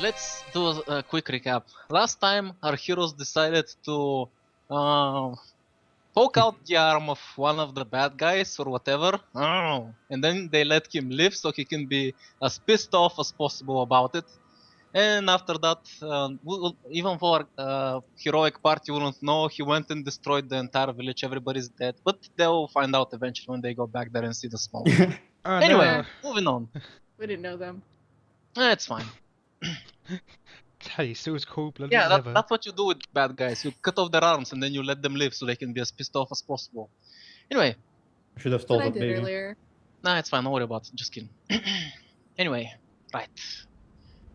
let's do a quick recap. Last time, our heroes decided to poke out the arm of one of the bad guys or whatever, and then they let him live so he can be as pissed off as possible about it. And after that, even though our heroic party wouldn't know, he went and destroyed the entire village. Everybody's dead, but they'll find out eventually when they go back there and see the smoke. Oh, Anyway, no. moving on. We didn't know them. It's fine. Hey, still as cold-blooded Yeah, as ever. that's what you do with bad guys. You cut off their arms and then you let them live so they can be as pissed off as possible. Anyway. Should have What told I the did baby. earlier. Nah, it's fine. Don't worry about it. Just kidding. Anyway, right.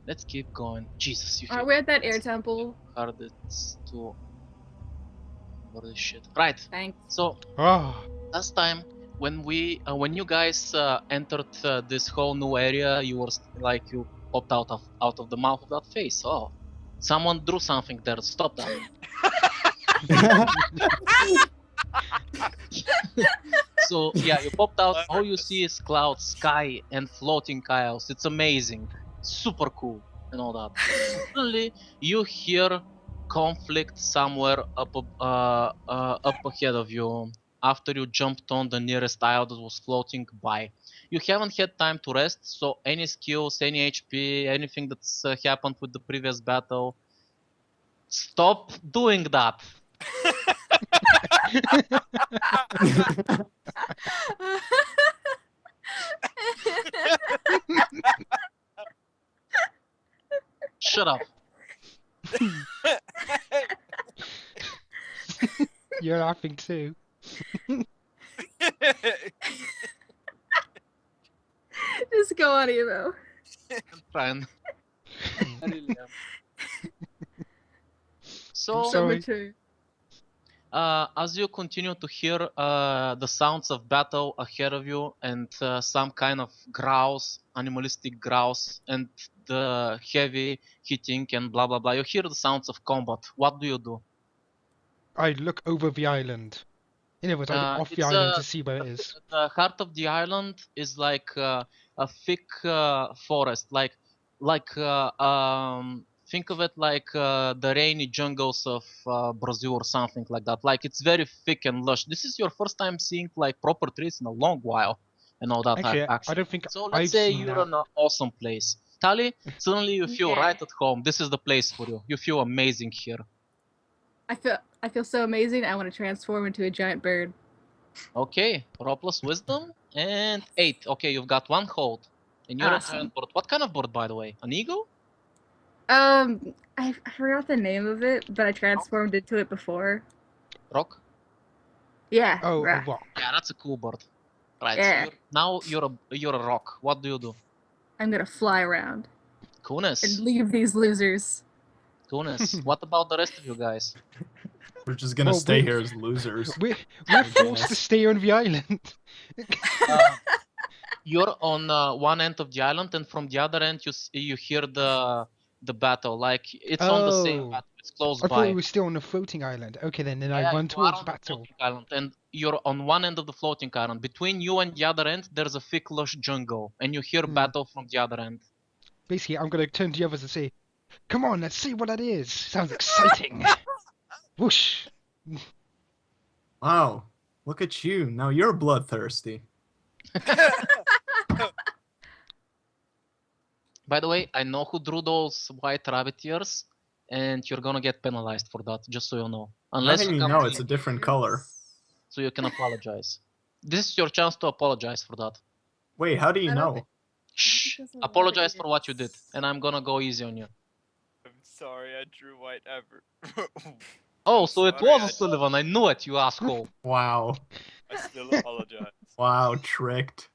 Let's keep going. Jesus, you Are we at that air temple? hard it's to over this shit. Right. Thanks. So Oh, last time when you guys entered this whole new area, you were like you popped out of the mouth of that face. Oh, someone drew something there. Stop that. So yeah, you popped out. All you see is clouds, sky, and floating isles. It's amazing, super cool, and all that. Suddenly, you hear conflict somewhere up ahead of you. After you jumped on the nearest isle that was floating by, you haven't had time to rest. So any skills, any HP, anything that's happened with the previous battle, stop doing that. Shut up. you're laughing too. Just go on, Evo. I'm trying. I really am. So, sorry. Number 2. as you continue to hear the sounds of battle ahead of you and some kind of growls, animalistic growls, and the heavy hitting and blah blah blah, you hear the sounds of combat. What do you do? I look over the island. In other words, I look off the It's, island to see where it is. The heart of the island is like a thick forest, like think of it like the rainy jungles of Brazil or something like that. Like it's very thick and lush. This is your first time seeing like proper trees in a long while and all that. Actually, I don't think So let's I've say seen you're that. in an awesome place. Tali, suddenly you feel Yeah. right at home. This is the place for you. You feel amazing here. I feel so amazing. I want to transform into a giant bird. Okay, raw plus wisdom and 8. Okay, you've got one hold. And you're Awesome. a giant bird. What kind of bird, by the way? An eagle? I forgot the name of it, but I transformed into it before. Rock? Yeah. Oh, right. a rock. Yeah, that's a cool bird. Right. Yeah. So now you're a rock. What do you do? I'm gonna fly around Kunis. and leave these losers. Kunis. What about the rest of you guys? We're just gonna Well, stay we- here as losers. We're I forced to guess. stay on the island. You're on one end of the island, and from the other end, you hear the battle. Like it's on the same Oh. battle. It's close I by. thought we were still on the floating island. Okay, then I Yeah, run you are towards on the battle. floating island, and you're on one end of the floating island. Between you and the other end, there's a thick, lush jungle, and you hear battle from the other end. Basically, I'm gonna turn to the others and say, "Come on, let's see what that is. Sounds exciting." Whoosh. Wow, look at you. Now you're bloodthirsty. By the way, I know who drew those white rabbit ears, and you're gonna get penalized for that, just so you know. How Unless can you you come know clean, it's a different color? so you can apologize. This is your chance to apologize for that. Wait, how do you I don't know? think- Shh! Because of Apologize rabbit for what you did, ears. and I'm gonna go easy on you. I'm sorry, I drew white ever. Oh, I'm so it sorry, was I- a Sullivan. I knew it, you asshole. Wow. I still apologize. Wow, tricked.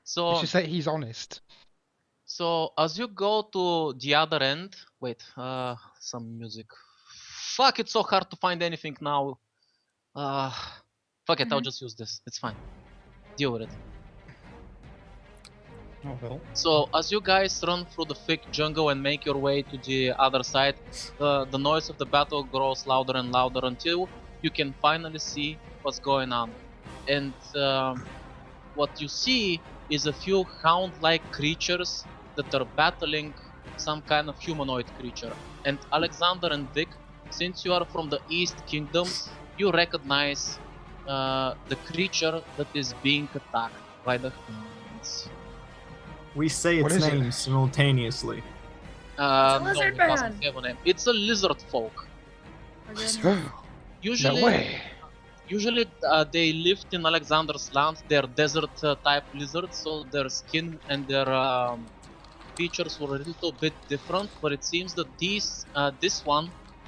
So, It's just that he's honest. so as you go to the other end, wait, some music. Fuck, it's so hard to find anything now. Fuck it, I'll just use this. It's fine. Deal with it. Oh well. So as you guys run through the thick jungle and make your way to the other side, the noise of the battle grows louder and louder until you can finally see what's going on. And what you see is a few hound-like creatures that are battling some kind of humanoid creature. And Alexander and Vic, since you are from the East Kingdoms, you recognize the creature that is being attacked by the Hounds. We say What its is it? name simultaneously. lizard no, it man. doesn't have a name. It's a lizard folk. Oh, goodness. No Usually, way. Usually they lived in Alexander's land. They're desert type lizards, so their skin and their features were a little bit different. But it seems that this one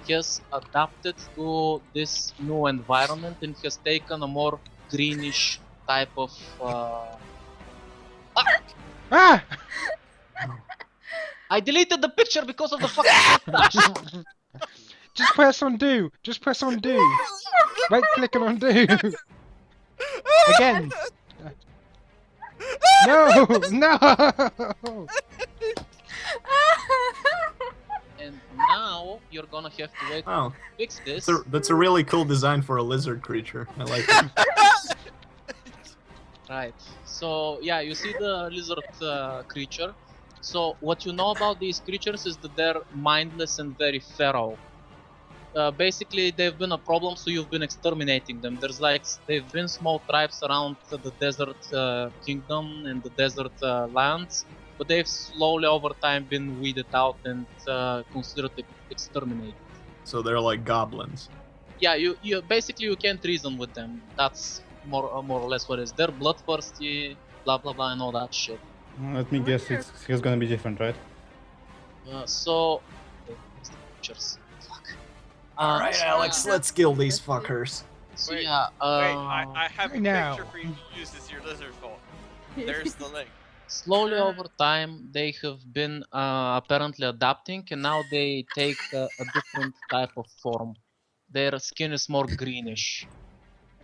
has adapted to this new environment and has taken a more greenish type of. Ah! I deleted the picture because of the fucking mustache. Just press undo. Just press undo. Right click and undo. Again. No! No! And now you're gonna have to wait Oh, to fix this. that's a really cool design for a lizard creature. I like it. Right. So yeah, you see the lizard creature. So what you know about these creatures is that they're mindless and very feral. Basically, they've been a problem, so you've been exterminating them. They've been small tribes around the desert kingdom and the desert lands, but they've slowly over time been weeded out and considered exterminated. So they're like goblins. Yeah, you basically you can't reason with them. That's more or less what it is. They're bloodthirsty, blah blah blah, and all that shit. Let me guess, it's gonna be different, right? So, where's the pictures? Fuck. Alright, so Alex, yeah, let's kill these fuckers. So Wait, yeah, Wait, I have a now. picture for you to use as your lizard folk. There's the link. slowly over time they have been apparently adapting, and now they take a different type of form. Their skin is more greenish.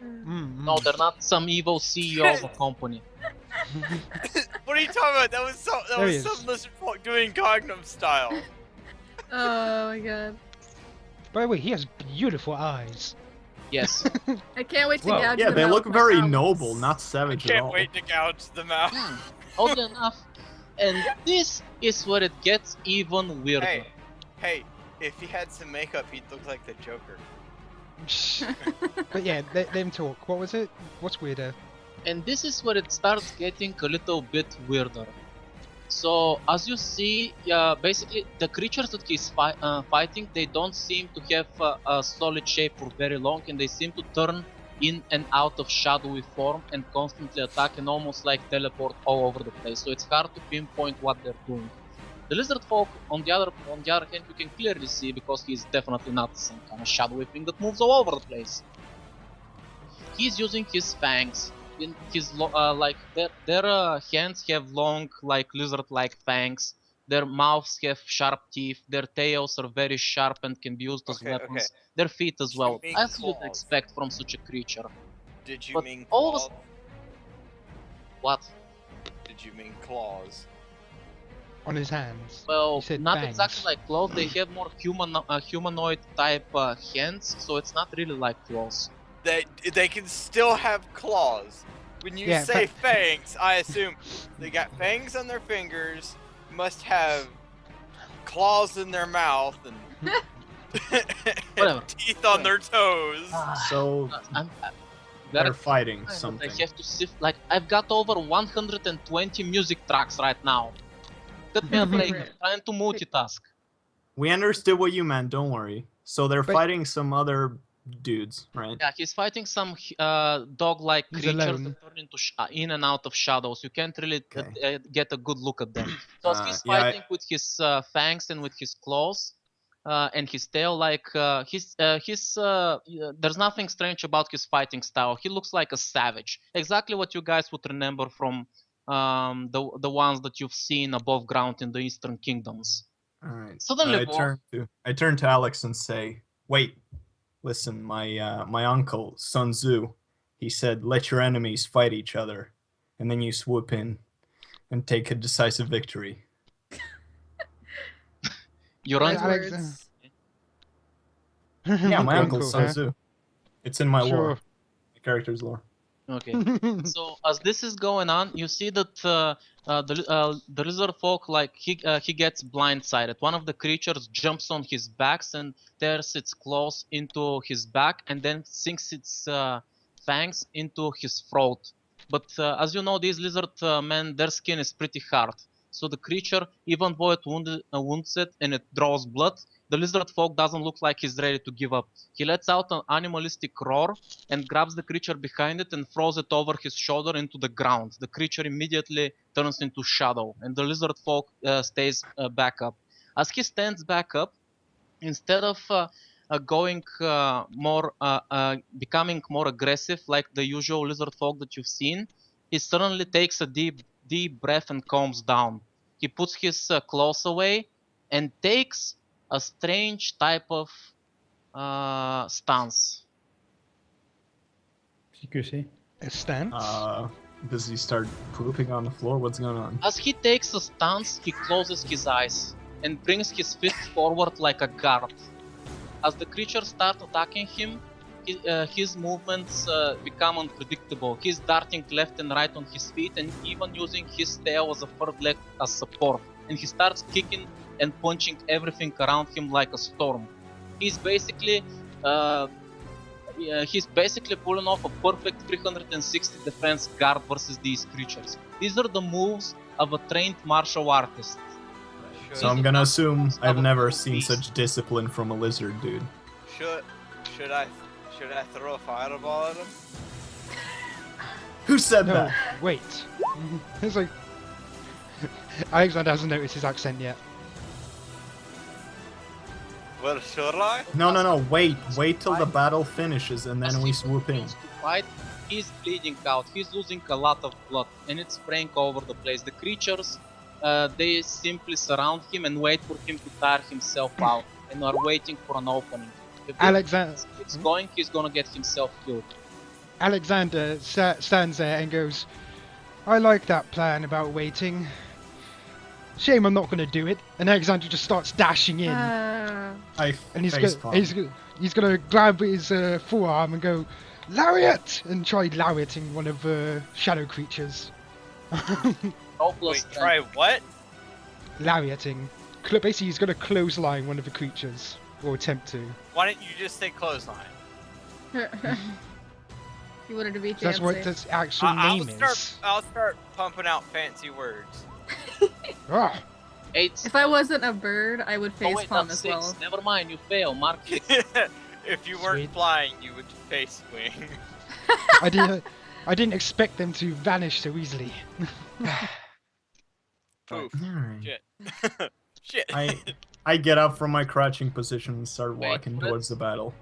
No, they're not some evil CEO of a company. What are you talking about? That was There he some is. lizard folk doing Gangnam style. Oh my god. By the way, he has beautiful eyes. Yes. I can't wait to Whoa. gouge Yeah, them they out look with my very talons. noble, not I savage at can't all. wait to gouge them out. Oddly enough. And this is where it gets even weirder. Hey, if he had some makeup, he'd look like the Joker. But yeah, them talk. What was it? What's weirder? And this is where it starts getting a little bit weirder. So as you see, basically the creatures that he's fighting, they don't seem to have a solid shape for very long, and they seem to turn in and out of shadowy form and constantly attack and almost like teleport all over the place. So it's hard to pinpoint what they're doing. The lizard folk, on the other hand, you can clearly see because he's definitely not some kind of shadowy thing that moves all over the place. He's using his fangs. In his their hands have long, like lizard-like fangs. Their mouths have sharp teeth. Their tails are very sharp and can be used as Okay, weapons. okay. Their feet as You well, mean as you'd claws. expect from such a creature. Did you But mean all of claws? What? Did you mean claws? On his hands. Well, You said not fangs. exactly like claws. They have more humanoid type hands, so it's not really like claws. They can still have claws. When you Yeah, say but- fangs, I assume they got fangs on their fingers, must have claws in their mouth, and Whatever. teeth on their toes. So I'm they're gotta fighting I something. have to sift. Like I've got over 120 music tracks right now. Cut me a break. I'm trying to multitask. We understood what you meant, don't worry. So they're But- fighting some other dudes, right? Yeah, he's fighting some dog-like He's creatures alone. that turn into in and out of shadows. You can't really Okay. get a good look at them. So as he's Yeah, fighting with his fangs and with his claws and his tail, like there's nothing strange about his fighting style. He looks like a savage, exactly what you guys would remember from the ones that you've seen above ground in the Eastern Kingdoms. All right. Suddenly, I turn to Alex and say, "Wait, listen, my uncle Sun Tzu, he said, let your enemies fight each other, and then you swoop in and take a decisive victory." you're Wise on. Alex, words. Yeah, my Uncle, uncle Sun huh? Tzu. It's in my lore, Sure. the character's lore. Okay. So as this is going on, you see that the lizard folk, like he gets blindsided. One of the creatures jumps on his back and tears its claws into his back, and then sinks its fangs into his throat. But as you know, these lizard men, their skin is pretty hard. So the creature, even though it wounds it and it draws blood, the lizard folk doesn't look like he's ready to give up. He lets out an animalistic roar and grabs the creature behind it and throws it over his shoulder into the ground. The creature immediately turns into shadow, and the lizard folk stays back up. As he stands back up, instead of becoming more aggressive like the usual lizard folk that you've seen, he suddenly takes a deep breath and calms down. He puts his claws away and takes a strange type of stance. Secrecy. A stance? Does he start pooping on the floor? What's going on? As he takes a stance, he closes his eyes and brings his fist forward like a guard. As the creatures start attacking him, his movements become unpredictable. He's darting left and right on his feet and even using his tail as a third leg as support. And he starts kicking and punching everything around him like a storm. He's basically pulling off a perfect 360 defense guard versus these creatures. These are the moves of a trained martial artist. So I'm gonna assume I've Double never kill seen beast. such discipline from a lizard, dude. Should I throw a fireball at him? Who said No, that? wait. It's like Alexander hasn't noticed his accent yet. Well, should I? No, wait till the battle finishes and then we swoop in. To fight, he's bleeding out. He's losing a lot of blood, and it's spraying all over the place. The creatures, they simply surround him and wait for him to tire himself out, and are waiting for an opening. If Alexander, it's going, he's gonna get himself killed. Alexander stands there and goes, "I like that plan about waiting. Shame I'm not going to do it." And Alexander just starts dashing in, I and he's facepalm. going to grab his forearm and go, "Lariat!" and try lariating one of the shadow creatures. No plus Wait, 10. try what? Lariating. Basically, he's going to clothesline one of the creatures, or attempt to. Why didn't you just say clothesline? You wanted to be fancy. That's what its actual name is. I'll start pumping out fancy words. Ah, 8. If I wasn't a bird, I would Oh face wait, palm that's as 6. well. Never mind, you fail. Mark it. If you weren't Sweet. flying, you would face swing. I didn't expect them to vanish so easily. Poof. Alright. Shit. Shit. I get up from my crouching position and start Wait, walking what? towards the battle.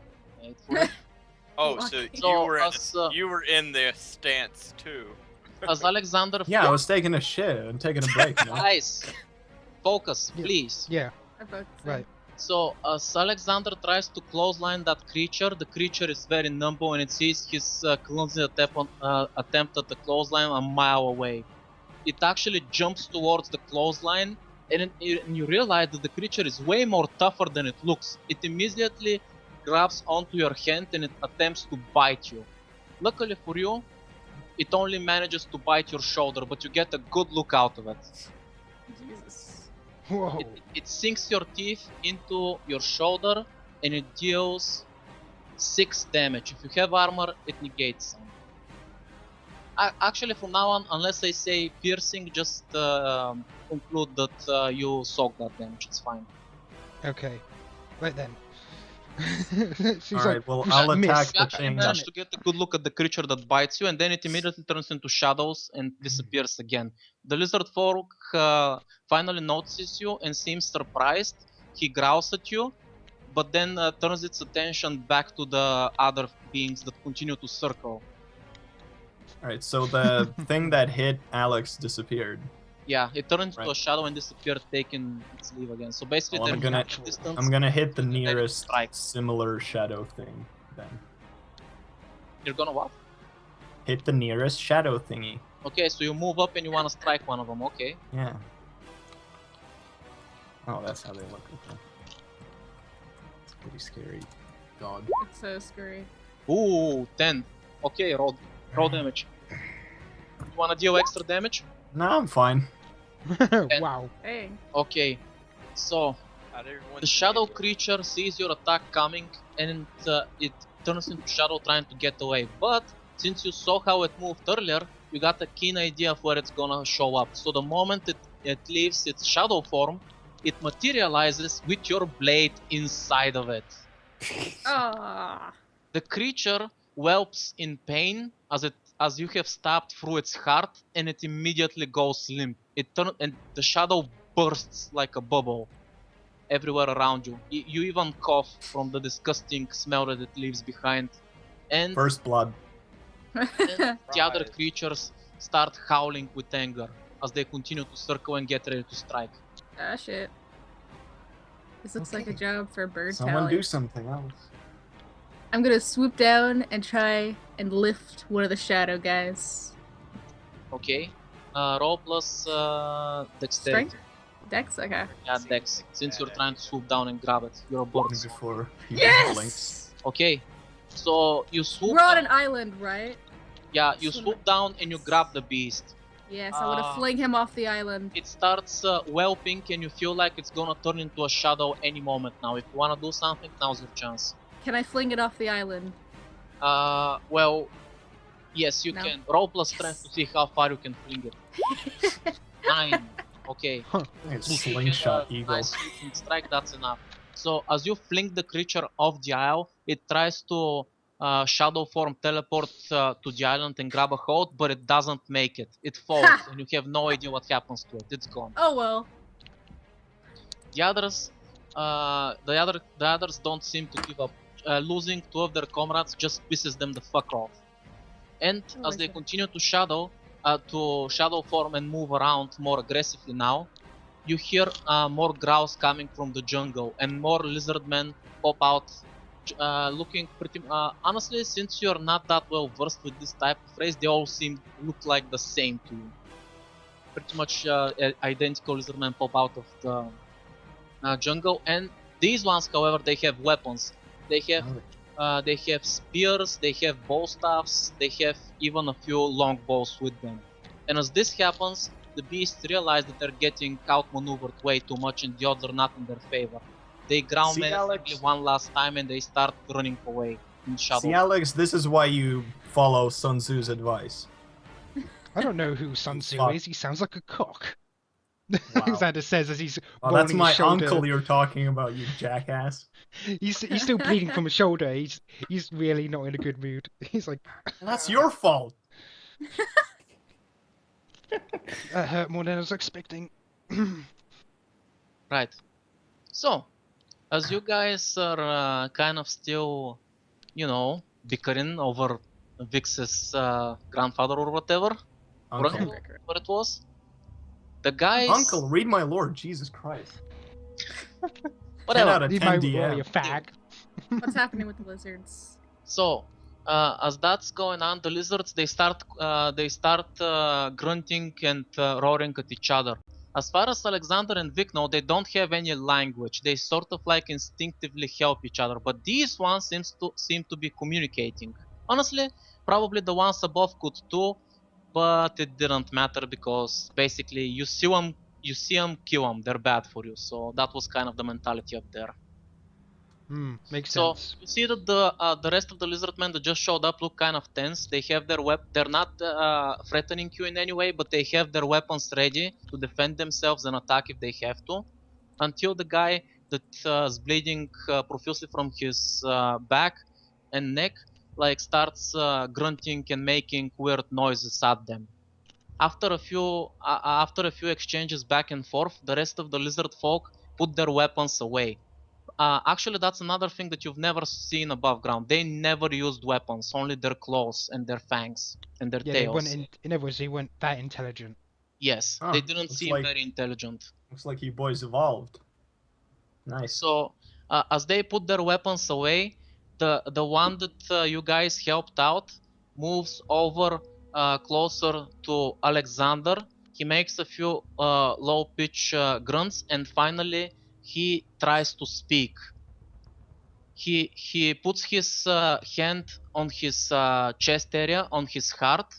8 for it. Oh, so So, as, you were in the stance too. As Alexander Yeah, I was taking a shit and taking a break. You know? Guys, focus, Yeah. please. Yeah, I both right. So, as Alexander tries to clothesline that creature, the creature is very nimble and it sees his clumsy attempt at the clothesline a mile away. It actually jumps towards the clothesline, and you realize that the creature is way more tougher than it looks. It immediately grabs onto your hand and it attempts to bite you. Luckily for you, it only manages to bite your shoulder, but you get a good look out of it. Jesus. Whoa. It sinks your teeth into your shoulder and it deals 6 damage. If you have armor, it negates some. Actually, from now on, unless I say piercing, just conclude that you soak that damage. It's fine. Okay. Right then. Seems Alright, well, who's I'll missed? attack You the actually thing. manage to get a good look at the creature that bites you, and then it immediately turns into shadows and disappears again. The lizard folk finally notices you and seems surprised. He growls at you, but then turns its attention back to the other beings that continue to circle. Alright, so the thing that hit Alex disappeared. Yeah, it turned into Right. a shadow and disappeared, taking its leave again. So basically, Well, they're I'm gonna- at distance. I'm gonna hit the and then it nearest strikes. similar shadow thing then. You're gonna what? Hit the nearest shadow thingy. Okay, so you move up and you wanna strike one of them. Okay. Yeah. Oh, that's how they look. Okay. It's pretty scary. Dog. It's so scary. Ooh, 10. Okay, Rod. Roll damage. You wanna deal extra damage? No, I'm fine. Wow. Dang. Okay. So Not everyone's the shadow immune. creature sees your attack coming and it turns into shadow trying to get away. But since you saw how it moved earlier, you got a keen idea of where it's gonna show up. So the moment it leaves its shadow form, it materializes with your blade inside of it. Ah. The creature whelps in pain as you have stabbed through its heart, and it immediately goes limp. And the shadow bursts like a bubble everywhere around you. You even cough from the disgusting smell that it leaves behind. And First blood. the other Surprise. creatures start howling with anger as they continue to circle and get ready to strike. Ah, shit. This looks like a Okay. job for bird Someone tally. do something else. I'm gonna swoop down and try and lift one of the shadow guys. Okay? Roll plus dexterity. Strength? Dex? Okay. Yeah, Seems dex. like a Since bad you're trying to idea. swoop down and grab it. You're a bird. Before he blinks. Yes! Okay. So you swoop We're on down. an island, right? Yeah, you Just wanna- swoop down and you grab the beast. Yes, I want to Ah. fling him off the island. It starts whelping and you feel like it's gonna turn into a shadow any moment now. If you wanna do something, now's your chance. Can I fling it off the island? Well, yes, you No. can. Roll plus strength to Yes. see how far you can fling it. 9. Okay. It's If you slingshot get a eagle. nice sweeping strike, that's enough. So as you fling the creature off the isle, it tries to shadow form teleport to the island and grab a hold, but it doesn't make it. It falls, Ha! and you have no idea what happens to it. It's gone. Oh well. The others, the others don't seem to give up. Losing 2 of their comrades just pisses them the fuck off. And Oh, as I they see. continue to shadow form and move around more aggressively now, you hear more growls coming from the jungle and more lizard men pop out, looking pretty. Honestly, since you're not that well versed with this type of race, they all look like the same to you. Pretty much identical lizard men pop out of the jungle, and these ones, however, they have weapons. They have spears, they have bow staffs, they have even a few long bows with them. And as this happens, the beasts realize that they're getting outmaneuvered way too much and the odds are not in their favor. They growl See, menacingly Alex? one last time and they start running away in shadow. See, Alex, this is why you follow Sun Tzu's advice. I don't know who Sun Tzu Fuck. is. He sounds like a cock. Wow. Alexander says as he's Oh, rolling that's my his shoulder. uncle you're talking about, you jackass. He's still bleeding from his shoulder. He's really not in a good mood. He's like, That's your fault. that hurt more than I was expecting. Right. So, as you guys are kind of still, bickering over Vix's grandfather or whatever, Uncle. Uncle, what it was, the guys. Uncle, read my lord, Jesus Christ. 10 Whatever. out of He 10 might be a DM. fag. What's happening with the lizards? So, as that's going on, the lizards they start grunting and roaring at each other. As far as Alexander and Vic know, they don't have any language. They sort of like instinctively help each other. But these ones seem to be communicating. Honestly, probably the ones above could too, but it didn't matter because basically you see them, kill them. They're bad for you. So that was kind of the mentality up there. Makes So sense. you see that the rest of the lizard men that just showed up look kind of tense. They have their they're not threatening you in any way, but they have their weapons ready to defend themselves and attack if they have to. Until the guy that is bleeding profusely from his back and neck starts grunting and making weird noises at them. After a few exchanges back and forth, the rest of the lizard folk put their weapons away. Actually, that's another thing that you've never seen above ground. They never used weapons, only their claws and their fangs and their Yeah, they tails. weren't. In other words, they weren't that intelligent. Yes, Huh, they didn't looks seem like- very intelligent. Looks like you boys evolved. Nice. So, as they put their weapons away, the one that you guys helped out moves over closer to Alexander. He makes a few low pitch grunts, and finally he tries to speak. he puts his hand on his chest area, on his heart,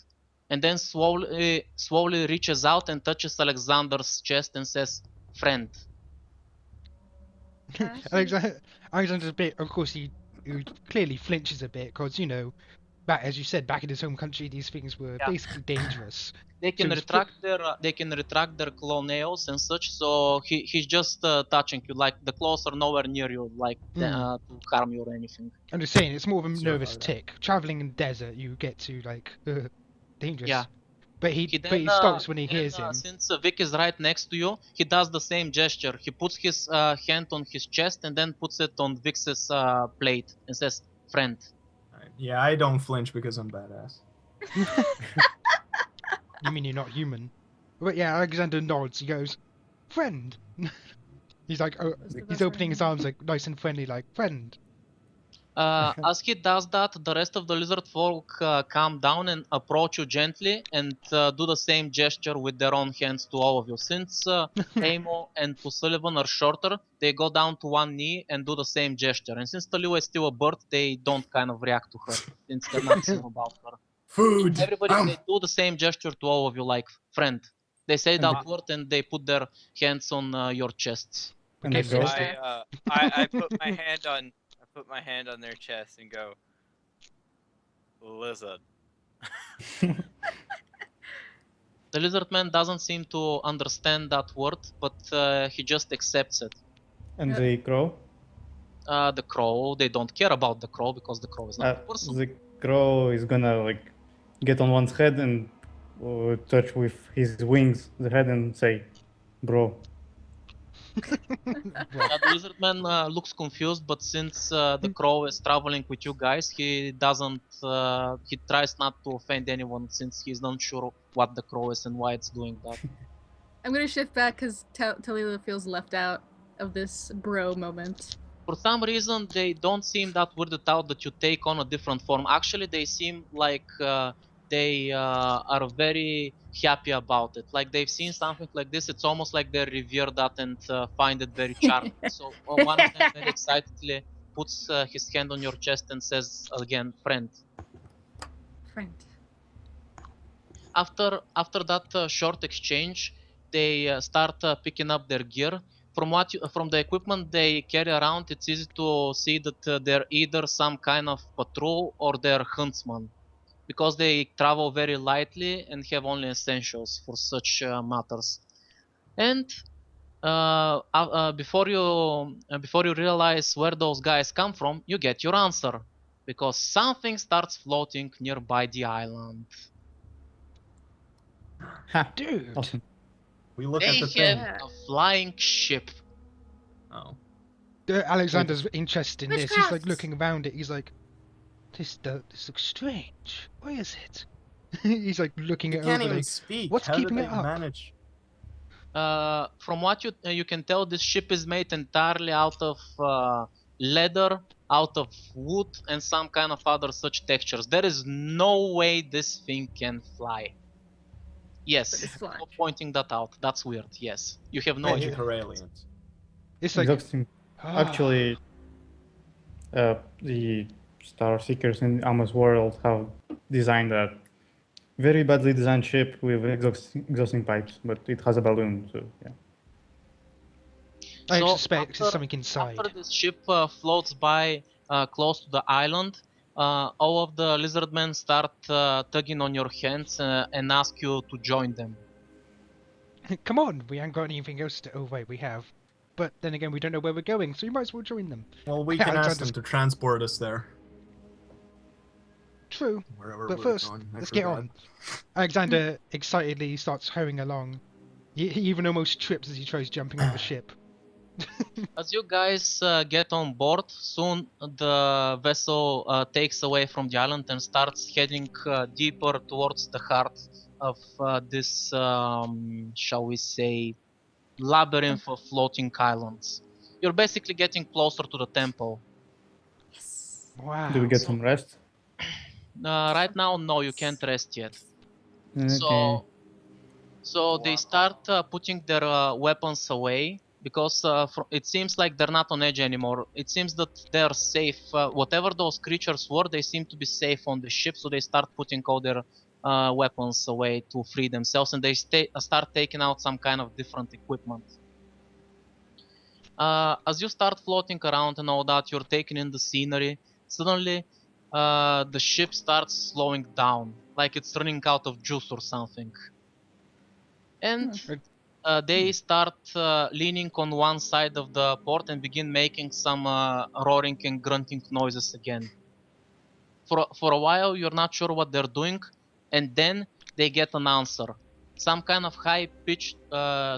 and then slowly reaches out and touches Alexander's chest and says, "Friend." Alexander's a bit, of course, he clearly flinches a bit because, you know, back, as you said, back in his home country, these things were Yeah. basically dangerous. They can So it's retract their claw nails and such. So he's just touching you, like the claws are nowhere near you, like to harm you or anything. I'm just saying, it's more of a Sorry nervous about that. tick. Traveling in desert, you get to like dangerous. Yeah. But he stops when he hears him. Since Vic is right next to you, he does the same gesture. He puts his hand on his chest and then puts it on Vic's plate and says, "Friend." Yeah, I don't flinch because I'm badass. You mean you're not human? But yeah, Alexander nods. He goes, "Friend." He's like, oh, he's opening his arms like nice and friendly, like friend. As he does that, the rest of the lizard folk calm down and approach you gently and do the same gesture with their own hands to all of you. Since Amo and Sullivan are shorter, they go down to one knee and do the same gesture. And since Taliwa is still a bird, they don't kind of react to her, since they're not sure about her. Food. Everybody, they do the same gesture to all of you, like friend. They say that word and they put their hands on your chests. And Okay, the ghost. I put my hand on their chest and go, lizard. The lizard man doesn't seem to understand that word, but he just accepts it. And the crow. The crow, they don't care about the crow because the crow is not a person. The crow is gonna like get on one's head and touch with his wings the head and say, "Bro." The lizard man looks confused, but since the crow is traveling with you guys, he doesn't. He tries not to offend anyone since he's not sure what the crow is and why it's doing that. I'm gonna shift back because Talila feels left out of this bro moment. For some reason, they don't seem that weirded out that you take on a different form. Actually, they seem like they are very happy about it. Like they've seen something like this, it's almost like they revere that and find it very charming. So one of them very excitedly puts his hand on your chest and says again, "Friend." Friend. After that short exchange, they start picking up their gear. From the equipment they carry around, it's easy to see that they're either some kind of patrol or they're huntsmen, because they travel very lightly and have only essentials for such matters. And before you realize where those guys come from, you get your answer, because something starts floating nearby the island. Ha! Dude. Awesome. We look They at the thing. have a flying ship. Oh. Alexander's interested in this. He's like Witchcraft. looking around it. He's like, this looks strange. Where is it? He's like looking You it can't over. even Like, speak. what's How keeping did it they up? manage? From what you can tell, this ship is made entirely out of leather, out of wood, and some kind of other such textures. There is no way this thing can fly. Yes, But it's flying. stop pointing that out. That's weird. Yes, you have no Magic idea. or aliens? It's like Exhausting. Actually, the Star Seekers in Amos World have designed a very badly designed ship with exhausting pipes, but it has a balloon, so yeah. I So suspect there's something inside. After this ship floats by close to the island, all of the lizard men start tugging on your hands and ask you to join them. Come on, we haven't got anything else to. Oh wait, we have. But then again, we don't know where we're going, so you might as well join them. Well, we can ask Alexander's- them to transport us there. True. Wherever But we're first, going. I let's get forgot. on. Alexander excitedly starts hurrying along. He even almost trips as he tries jumping on the ship. As you guys get on board, soon the vessel takes away from the island and starts heading deeper towards the heart of this, shall we say, labyrinth of floating islands. You're basically getting closer to the temple. Yes. Wow. Do we get some rest? Right now, no, you can't rest yet. Okay. So they start putting their weapons away because it seems like they're not on edge anymore. It seems that they're safe. Whatever those creatures were, they seem to be safe on the ship, so they start putting all their weapons away to free themselves, and they start taking out some kind of different equipment. As you start floating around and all that, you're taking in the scenery. Suddenly, the ship starts slowing down, like it's running out of juice or something. And they start leaning on one side of the port and begin making some roaring and grunting noises again. For a while, you're not sure what they're doing, and then they get an answer. Some kind of high-pitched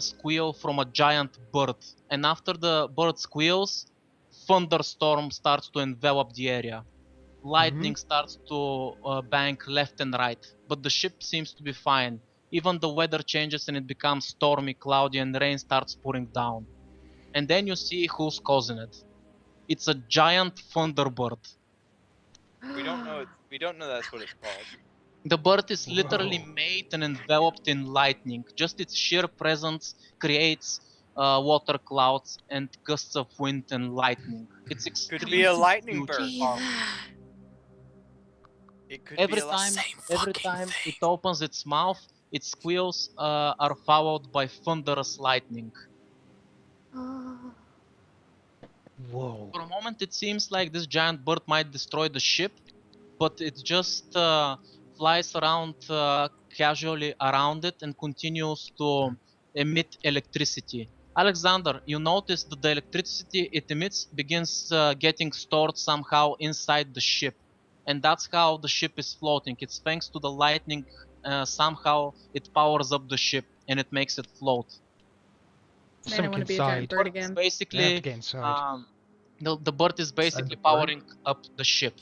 squeal from a giant bird. And after the bird squeals, thunderstorm starts to envelop the area. Lightning starts to bang left and right, but the ship seems to be fine. Even the weather changes and it becomes stormy, cloudy, and rain starts pouring down. And then you see who's causing it. It's a giant thunderbird. We don't know. We don't know that's what it's called. The bird is literally Whoa. made and enveloped in lightning. Just its sheer presence creates water clouds and gusts of wind and lightning. It's Could extremely be a lightning huge and bird. powerful. It could Every be a time, lightning. every time it opens its mouth, its squeals are followed by thunderous lightning. Whoa. For a moment, it seems like this giant bird might destroy the ship, but it just flies around casually around it and continues to emit electricity. Alexander, you notice that the electricity it emits begins getting stored somehow inside the ship, and that's how the ship is floating. It's thanks to the lightning. Somehow it powers up the ship and it makes it float. Man, I Sunk want to be a giant inside. bird Bird is again. I have to basically get inside. the bird is Inside basically the bird? powering up the ship.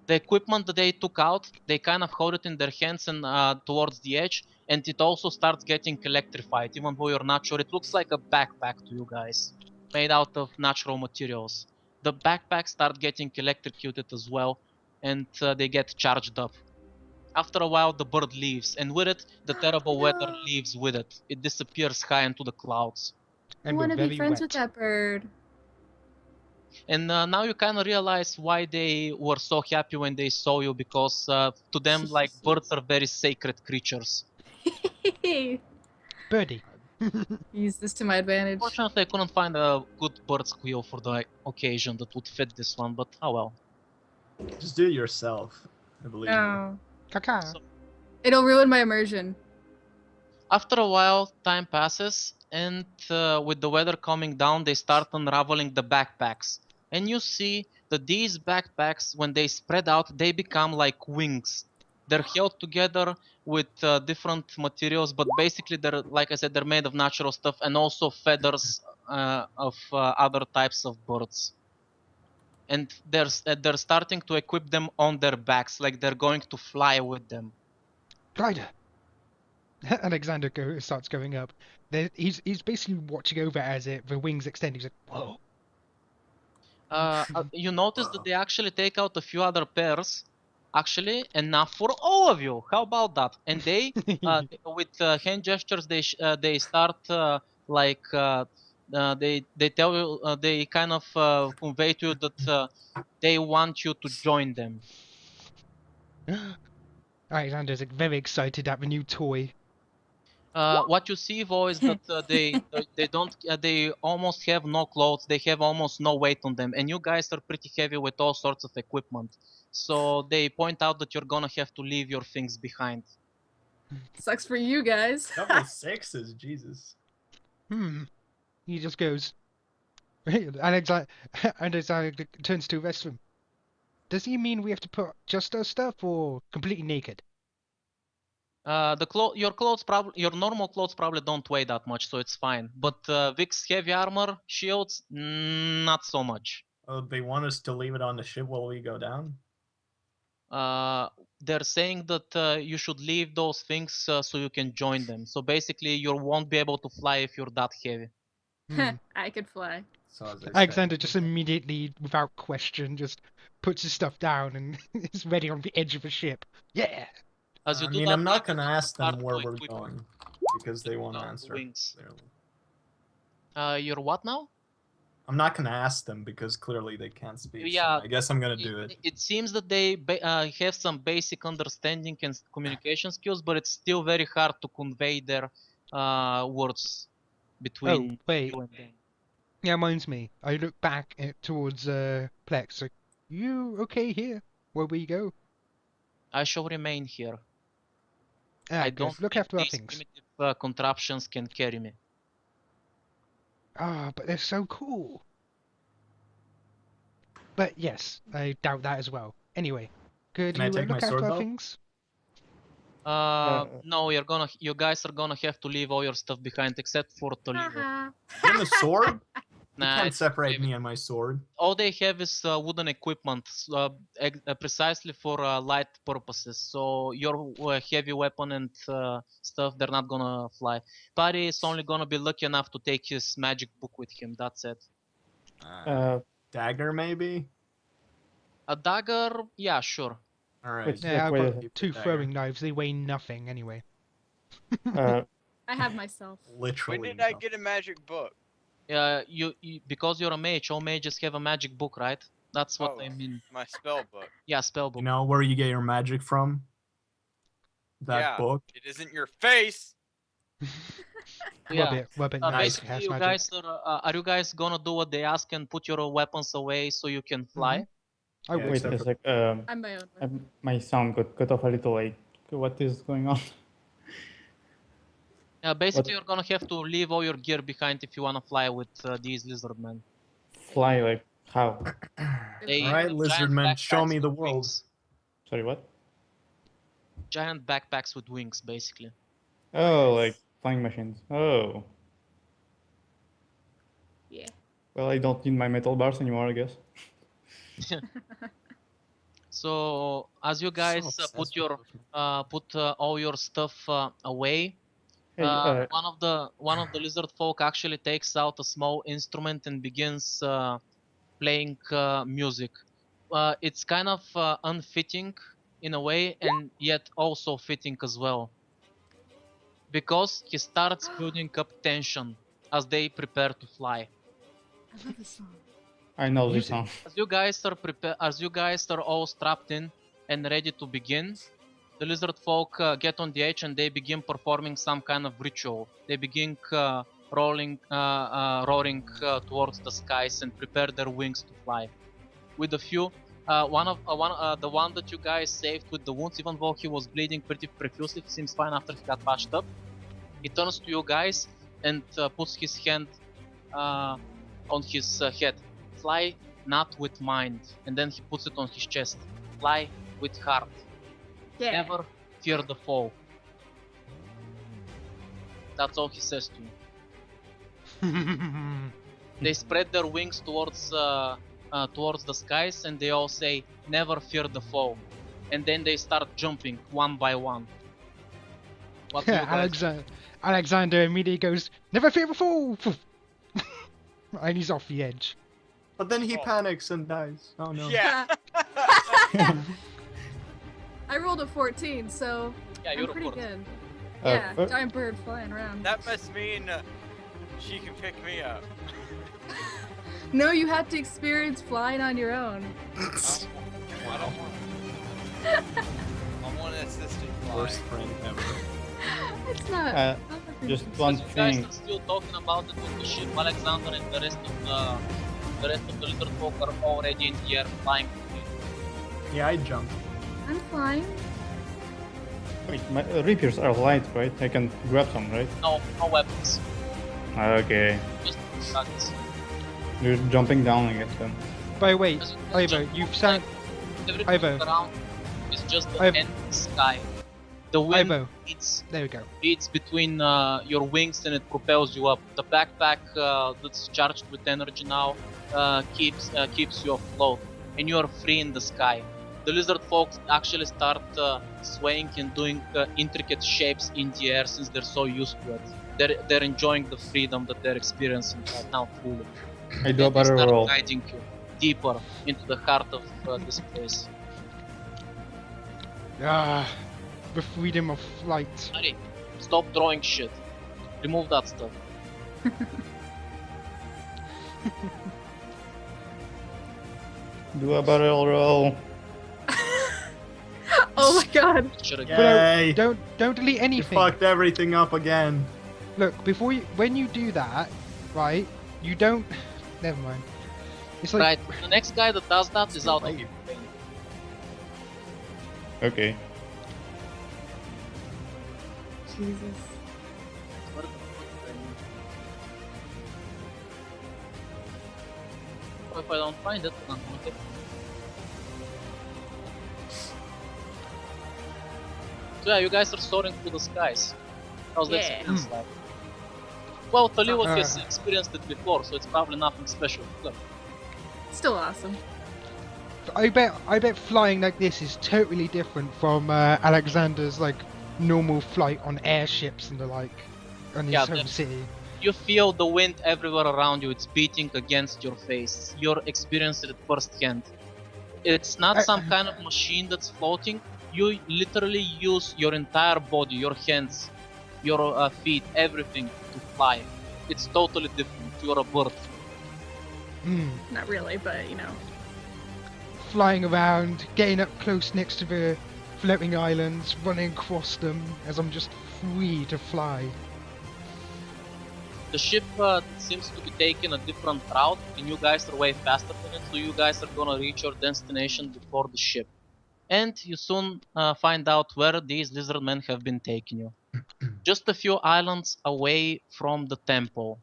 The equipment that they took out, they kind of hold it in their hands and towards the edge, and it also starts getting electrified, even though you're not sure. It looks like a backpack to you guys, made out of natural materials. The backpacks start getting electrocuted as well, and they get charged up. After a while, the bird leaves, and with it, the terrible weather No. leaves with it. It disappears high into the clouds. I And we're want to be very friends wet. with that bird. And now you kind of realize why they were so happy when they saw you, because to them, like, birds are very sacred creatures. Birdie. Use this to my advantage. Fortunately, I couldn't find a good bird squeal for the occasion that would fit this one, but oh well. Just do it yourself. I believe you. Oh. Caca. So, It'll ruin my immersion. after a while, time passes, and with the weather coming down, they start unraveling the backpacks. And you see that these backpacks, when they spread out, they become like wings. They're held together with different materials, but basically, they're, like I said, they're made of natural stuff and also feathers of other types of birds. And they're starting to equip them on their backs, like they're going to fly with them. Glider. Alexander starts going up. He's basically watching over as the wings extend. He's like, whoa. You notice that they actually take out a few other pairs, actually enough for all of you. How about that? And they, with hand gestures, they start like they tell you, they kind of convey to you that they want you to join them. Alexander's like, very excited at the new toy. What you see though is that they don't they almost have no clothes. They have almost no weight on them, and you guys are pretty heavy with all sorts of equipment. So they point out that you're gonna have to leave your things behind. Sucks for you guys. Double sixes, Jesus. He just goes. Alexander turns to the rest of them. Does he mean we have to put just our stuff or completely naked? Your normal clothes probably don't weigh that much, so it's fine. But Vic's heavy armor, shields, not so much. Oh, they want us to leave it on the ship while we go down? They're saying that you should leave those things so you can join them. So basically, you won't be able to fly if you're that heavy. I could fly. So as I said, Alexander just immediately, without question, just puts his stuff down and is ready on the edge of the ship. Yeah. As you I do mean, that, I'm not they gonna will ask them start where to we're equip going because they won't the answer. wings. Clearly. You're what now? I'm not gonna ask them because clearly they can't speak. Yeah, So I guess I'm gonna do it. It seems that they have some basic understanding and communication skills, but it's still very hard to convey their words between wait. you and them. Yeah, reminds me. I look back towards Plex. Like, you okay here? Where we go? I shall remain here. Ah, I good. don't Look think after our these things. primitive contraptions can carry me. Ah, but they're so cool. But yes, I doubt that as well. Anyway, could Can I you take my look after sword, our though? things? No, you guys are gonna have to leave all your stuff behind except for Toledo. Haha. Even the sword? You Nah, can't it's separate okay. me and my sword. All they have is wooden equipment, precisely for light purposes. So your heavy weapon and stuff, they're not gonna fly. Buddy is only gonna be lucky enough to take his magic book with him. That's it. Dagger, maybe? A dagger, yeah, sure. Alright. Wait, Yeah, I've wait a got sec. Keep the two dagger. throwing knives. They weigh nothing anyway. Uh, I have myself. Literally. When did I nothing. get a magic book? You because you're a mage, all mages have a magic book, right? That's what Oh. I mean. My spell book. Yeah, spell book. You know where you get your magic from? That Yeah. book? It isn't your face. Yeah. Rubbit Nice. nice Basically, has you magic. guys are you guys gonna do what they ask and put your weapons away so you can fly? I Yeah, would. wait except a for- sec. I'm my own. One. My sound got cut off a little late. What is going on? Basically, you're gonna have to leave all your gear behind if you wanna fly with these lizard men. Fly like how? They Alright, have lizard giant men, show backpacks me the with world. wings. Sorry, what? Giant backpacks with wings, basically. Oh, Nice. like flying machines. Oh. Yeah. Well, I don't need my metal bars anymore, I guess. So as you guys obsessed put all your stuff away, Hey, one of the lizard folk actually takes out a small instrument and begins playing music. It's kind of unfitting in a way, and yet also fitting as well, because he starts building up tension as they prepare to fly. I love this song. I know this song. As you guys are all strapped in and ready to begin, the lizard folk get on the edge and they begin performing some kind of ritual. They begin roaring towards the skies and prepare their wings to fly. With a few, the one that you guys saved with the wounds, even though he was bleeding pretty profusely, he seems fine after he got patched up. He turns to you guys and puts his hand on his head. Fly not with mind, and then he puts it on his chest. Fly with heart. Yeah. Never fear the fall. That's all he says to you. They spread their wings towards the skies, and they all say, "Never fear the fall." And then they start jumping one by one. What do you guys do? Alexander immediately goes, "Never fear the fall!" And he's off the edge. But then he Oh. panics and dies. Oh no. Yeah. I rolled a 14, so Yeah, I'm you're pretty a fourth. good. Uh, Yeah, fir- giant bird flying around. That must mean she can pick me up. No, you have to experience flying on your own. I don't want. I want an assistant fly. Worst friend ever. It's not. Uh, not that just big. one As you guys thing. are still talking about it with the ship, Alexander and the rest of the lizard folk are already in the air flying. Yeah, I jumped. I'm flying. Wait, my rapiers are light, right? I can grab some, right? No weapons. Okay. Just targets. You're jumping down, I guess, then. By the way, Just Ivo, jump. you've sound Everything Ivo. around is just the Ivo. endless sky. The wind Ivo. beats There we go. between your wings and it propels you up. The backpack that's charged with energy now keeps you afloat, and you are free in the sky. The lizard folks actually start swaying and doing intricate shapes in the air since they're so used to it. They're enjoying the freedom that they're experiencing right now fully. I do a And they better start roll. guiding you deeper into the heart of this place. Ah, the freedom of flight. Hurry, stop throwing shit. Remove that stuff. Do a barrel roll. Oh my god. Should have Yay! Don't delete You anything. fucked everything up again. Look, when you do that, right? You don't. Never mind. It's like Right, the next guy that does that is out of late. Okay. Jesus. What the fuck? If I don't find it, then okay. So yeah, you guys are soaring through the skies. How's the Yeah. experience like? Well, Taliwa has Uh. experienced it before, so it's probably nothing special. Look, Still awesome. I bet flying like this is totally different from Alexander's like normal flight on airships and the like on his Yeah, home that- city. you feel the wind everywhere around you. It's beating against your face. You're experiencing it firsthand. It's not some kind of machine that's floating. You literally use your entire body, your hands, your feet, everything to fly. It's totally different. You're a bird. Hmm. Not really, but you know. Flying around, getting up close next to the floating islands, running across them as I'm just free to fly. The ship seems to be taking a different route, and you guys are way faster than it, so you guys are gonna reach your destination before the ship. And you soon find out where these lizard men have been taking you. Just a few islands away from the temple.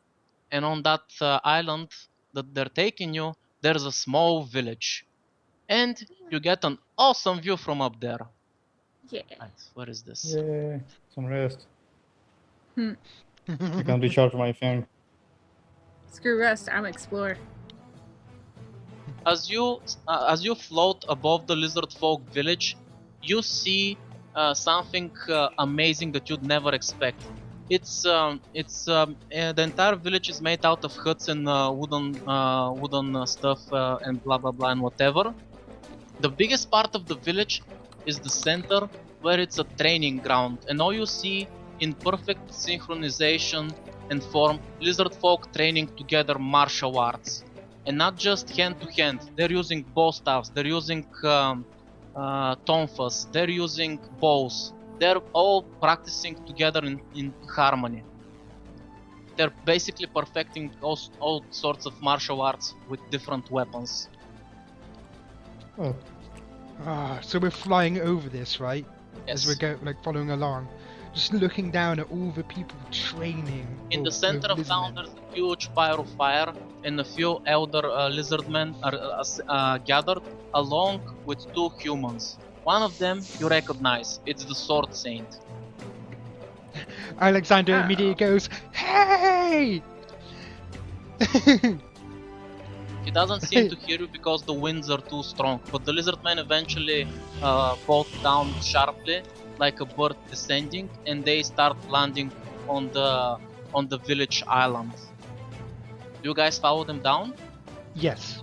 And on that island that they're taking you, there's a small village. And you get an awesome view from up there. Yeah. Right, where is this? Yay. Some rest. Hmm. I can't recharge my thing. Screw rest. I'm explore. As you float above the lizard folk village, you see something amazing that you'd never expect. The entire village is made out of huts and wooden stuff and blah blah blah and whatever. The biggest part of the village is the center, where it's a training ground, and all you see in perfect synchronization and form, lizard folk training together martial arts. And not just hand to hand, they're using bow staffs, they're using tonfas, they're using bows. They're all practicing together in harmony. They're basically perfecting all sorts of martial arts with different weapons. Oh, So we're flying over this, right? Yes. As we go, like following along, just looking down at all the people training. In the with center of lizard town, men. there's a huge pyro fire, and a few elder lizard men are gathered, along with two humans. One of them you recognize, it's the Sword Saint. Alexander Oh. immediately goes, "Hey!" He doesn't seem to hear you because the winds are too strong, but the lizard men eventually bolt down sharply, like a bird descending, and they start landing on the village island. Do you guys follow them down? Yes.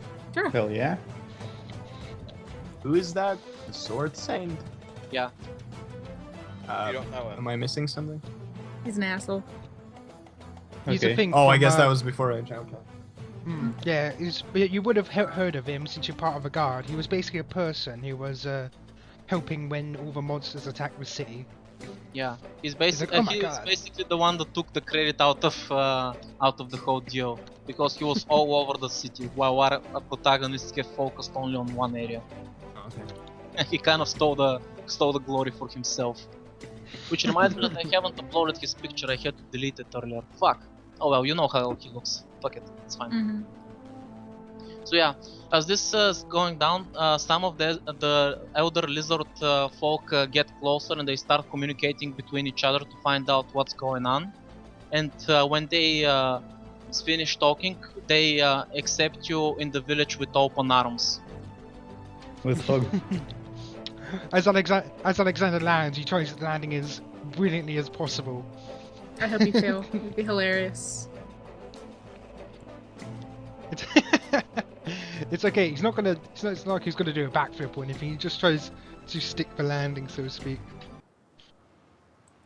hell yeah. Who is that? The Sword Saint? Yeah. You don't know him. Am I missing something? He's an asshole. He's Okay. a thing. Oh, I from, guess that was before I jumped. Yeah, you would have heard of him since you're part of a guard. He was basically a person who was helping when all the monsters attacked the city. Yeah. He's like, basically "Oh my he's God." basically the one that took the credit out of the whole deal, because he was all over the city, while our protagonists have focused only on one area. Okay. And he kind of stole the glory for himself. Which reminds me that I haven't uploaded his picture. I had to delete it earlier. Fuck. Oh well, you know how he looks. Fuck it, it's fine. Mm-hmm. So yeah, as this is going down, some of the elder lizard folk get closer and they start communicating between each other to find out what's going on. And when they finish talking, they accept you in the village with open arms. Let's hug. As Alexander lands, he tries landing as brilliantly as possible. I hope you fail. It'd be hilarious. It's, it's okay. It's not like he's gonna do a backflip or anything. He just tries to stick the landing, so to speak.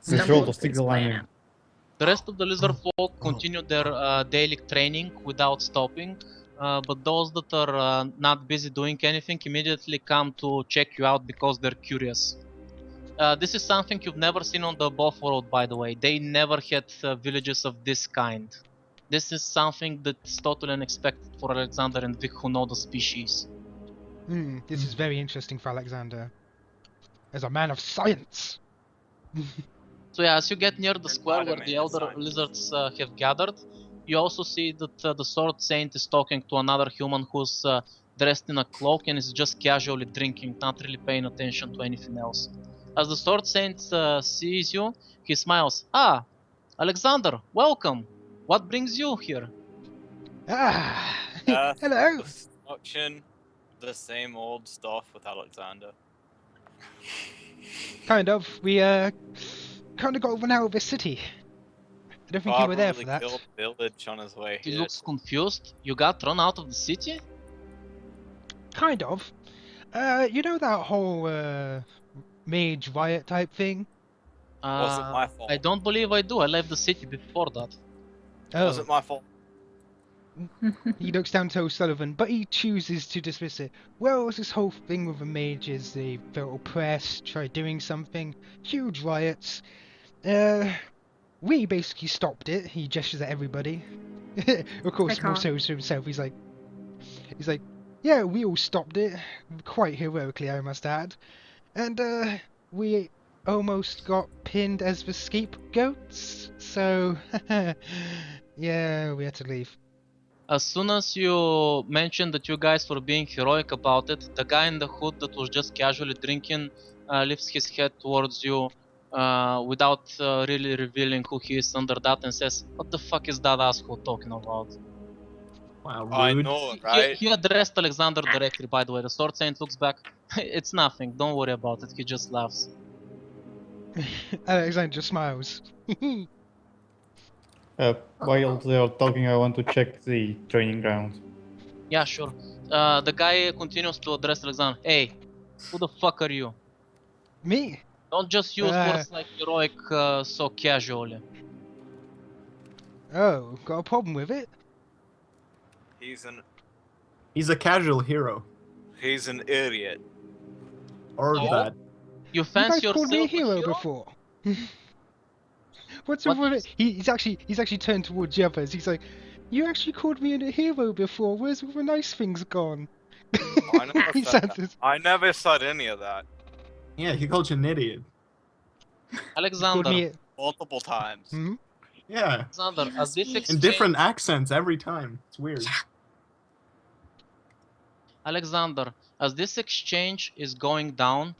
Let's roll to stick the landing. The rest of the lizard folk continue their daily training without stopping, but those that are not busy doing anything immediately come to check you out because they're curious. This is something you've never seen on the above world, by the way. They never had villages of this kind. This is something that's totally unexpected for Alexander and Vic, who know the species. This is very interesting for Alexander. As a man of science. So yeah, as you get near the You're square not a where man the of elder science. lizards have gathered, you also see that the Sword Saint is talking to another human who's dressed in a cloak and is just casually drinking, not really paying attention to anything else. As the Sword Saint sees you, he smiles. Ah, Alexander, welcome. What brings you here? Ah, Death, hello. destruction, the same old stuff with Alexander. Kind of. We kind of got run out of the city. I don't think you were there for that. Killed village on his way He here. looks confused. You got run out of the city? Kind of. You know that whole mage riot type thing? Wasn't my fault. I don't believe I do. I left the city before that. Wasn't my fault. He looks down to O'Sullivan, but he chooses to dismiss it. Well, it's this whole thing with the mages. They felt oppressed, tried doing something, huge riots. We basically stopped it. He gestures at everybody. Of course, more so to himself. He's like, yeah, we all stopped it, quite heroically, I must add. And we almost got pinned as the scapegoats. So, yeah, we had to leave. As soon as you mentioned that you guys were being heroic about it, the guy in the hood that was just casually drinking lifts his head towards you without really revealing who he is under that and says, "What the fuck is that asshole talking about?" Wow, rude. I know, right? He addressed Alexander directly, by the way. The Sword Saint looks back. It's nothing, don't worry about it. He just laughs. Alexander smiles. While they're talking, I want to check the training ground. Yeah, sure. The guy continues to address Alexander. Hey, who the fuck are you? Me? Don't just use words like heroic so casually. Oh, got a problem with it? He's a casual hero. He's an idiot. Or Oh? that. You You fancy guys called me a yourself hero before. What's up What with it? He's actually turned towards the others. He's like, you actually called me a hero before. Where's all the nice things gone? I never He said said that. this. I never said any of that. Yeah, he called you an idiot. Called Alexander, me. Multiple times. Hmm? Yeah. Alexander, as this In exchange, different accents every time. It's weird. Alexander, as this exchange is going down,